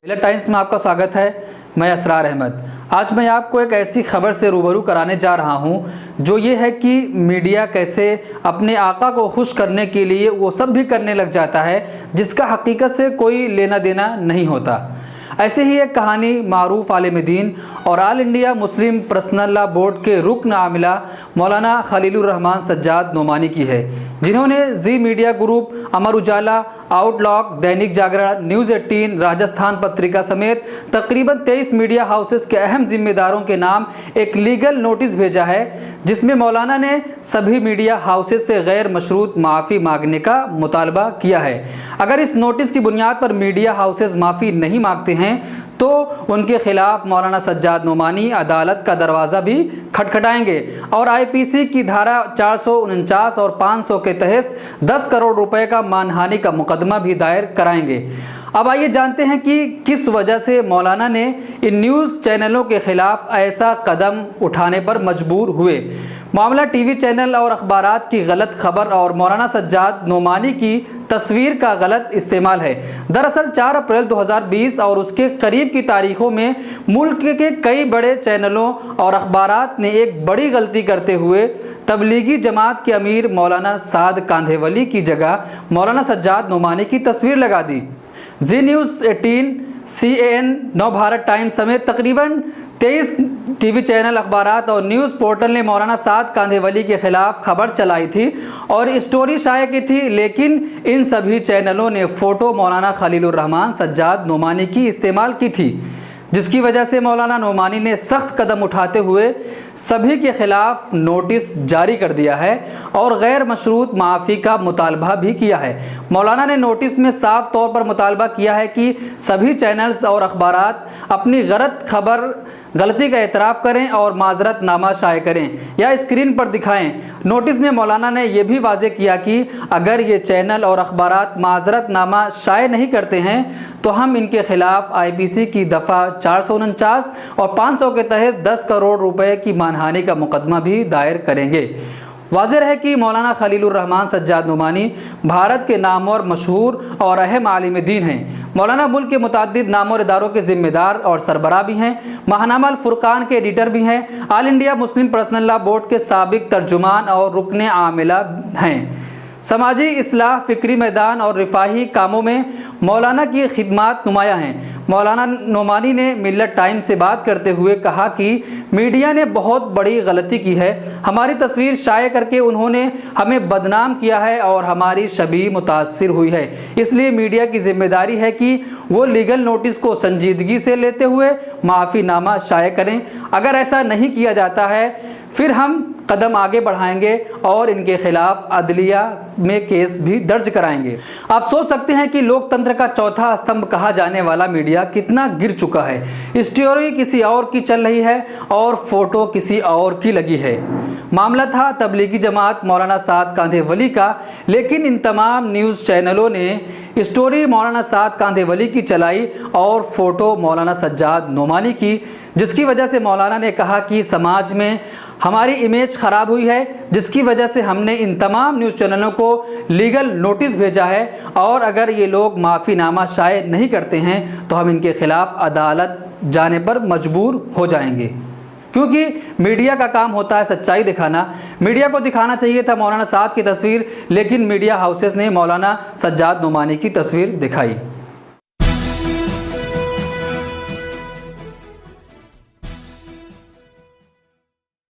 मिलत टाइम्स में आपका स्वागत है। मैं असरार अहमद। आज मैं आपको एक ऐसी खबर से रूबरू कराने जा रहा हूं जो ये है कि मीडिया कैसे अपने आका को खुश करने के लिए वो सब भी करने लग जाता है जिसका हकीकत से कोई लेना देना नहीं होता। ऐसे ही एक कहानी मारूफ आलिम दीन और all India Muslim personal law board के रुकन आमिला मौलाना खलीलुर रहमान सज्जाद नोमानी की है, जिन्होंने जी media group, Amar Ujala, आउटलॉक, Dainik Jagran, news 18, Rajasthan Patrika समेत तकरीबन 23 मीडिया हाउसेस के अहम जिम्मेदारों के नाम एक लीगल नोटिस भेजा है, जिसमें मौलाना ने सभी मीडिया हाउसेस से गैर मशरूत माफ़ी मांगने का मुतालबा किया है। अगर इस नोटिस की बुनियाद पर मीडिया हाउसेस माफ़ी नहीं मांगते हैं तो उनके खिलाफ मौलाना सज्जाद नोमानी अदालत का दरवाज़ा भी खटखटाएंगे और आईपीसी की धारा 449 और 500 के तहत 10 करोड़ रुपए का मानहानि का मुकदमा भी दायर कराएंगे। अब आइए जानते हैं कि किस वजह से मौलाना ने इन न्यूज़ चैनलों के खिलाफ ऐसा कदम उठाने पर मजबूर हुए। मामला टीवी चैनल और अखबारात की गलत खबर और मौलाना सज्जाद नोमानी की तस्वीर का गलत इस्तेमाल है। दरअसल 4 अप्रैल 2020 और उसके करीब की तारीखों में मुल्क के कई बड़े चैनलों और अखबारात ने एक बड़ी गलती करते हुए तबलीगी जमात के अमीर मौलाना साद कांधेवली की जगह मौलाना सज्जाद नोमानी की तस्वीर लगा दी। जी न्यूज़ 18, CAN, नव भारत टाइम्स समेत तकरीबन 23 टीवी चैनल, अखबारात और न्यूज़ पोर्टल ने मौलाना साद कांधेवली के खिलाफ खबर चलाई थी और स्टोरी शाया की थी, लेकिन इन सभी चैनलों ने फ़ोटो मौलाना खलीलुर रहमान सज्जाद नोमानी की इस्तेमाल की थी, जिसकी वजह से मौलाना नोमानी ने सख्त कदम उठाते हुए सभी के खिलाफ नोटिस जारी कर दिया है और गैर मशरूत माफ़ी का मुतालबा भी किया है। मौलाना ने नोटिस में साफ तौर पर मुतालबा किया है कि सभी चैनल्स और अखबारात अपनी गलती का एतराफ़ करें और माजरत नामा शाये करें या स्क्रीन पर दिखाएं। नोटिस में मौलाना ने यह भी वाज़ेह किया कि अगर ये चैनल और अखबारात माजरत नामा शाये नहीं करते हैं तो हम इनके खिलाफ आईपीसी की दफ़ा 449 और 500 के तहत 10 करोड़ रुपए की मानहानि का मुकदमा भी दायर करेंगे। वाज़ेह है कि मौलाना खलीलुर रहमान सज्जाद नोमानी भारत के नामवर, मशहूर और अहम आलिम दीन हैं। मौलाना मुल्क के मुताद्दिद नामवर इदारों के ज़िम्मेदार और सरबराह भी हैं। महानामा अल फुरकान के एडिटर भी हैं। All India Muslim personal law board के साबिक तर्जुमान और रुकन आमिला हैं। समाजी इस्लाह, फ़िक्री मैदान और रिफाही कामों में मौलाना की खिदमात नुमाया हैं। मौलाना नोमानी ने मिलत टाइम्स से बात करते हुए कहा कि मीडिया ने बहुत बड़ी गलती की है। हमारी तस्वीर शाये करके उन्होंने हमें बदनाम किया है और हमारी छवि मुतासिर हुई है। इसलिए मीडिया की जिम्मेदारी है कि वो लीगल नोटिस को संजीदगी से लेते हुए माफ़ीनामा शाये करें। अगर ऐसा नहीं किया जाता है फिर हम कदम आगे बढ़ाएंगे और इनके खिलाफ अदलिया में केस भी दर्ज कराएंगे। आप सोच सकते हैं कि लोकतंत्र का चौथा स्तंभ कहा जाने वाला मीडिया कितना गिर चुका है। स्टोरी किसी और की चल रही है और फोटो किसी और की लगी है। मामला था तबलीगी जमात मौलाना साद कांधेवली का, लेकिन इन तमाम न्यूज़ चैनलों ने स्टोरी मौलाना साद कांधेवली की चलाई और फोटो मौलाना सज्जाद नोमानी की, जिसकी वजह से मौलाना ने कहा कि समाज में हमारी इमेज ख़राब हुई है, जिसकी वजह से हमने इन तमाम न्यूज़ चैनलों को लीगल नोटिस भेजा है और अगर ये लोग माफ़ीनामा शाये नहीं करते हैं तो हम इनके खिलाफ अदालत जाने पर मजबूर हो जाएंगे। क्योंकि मीडिया का काम होता है सच्चाई दिखाना। मीडिया को दिखाना चाहिए था मौलाना साद की तस्वीर, लेकिन मीडिया हाउसेस ने मौलाना सज्जाद नोमानी की तस्वीर दिखाई।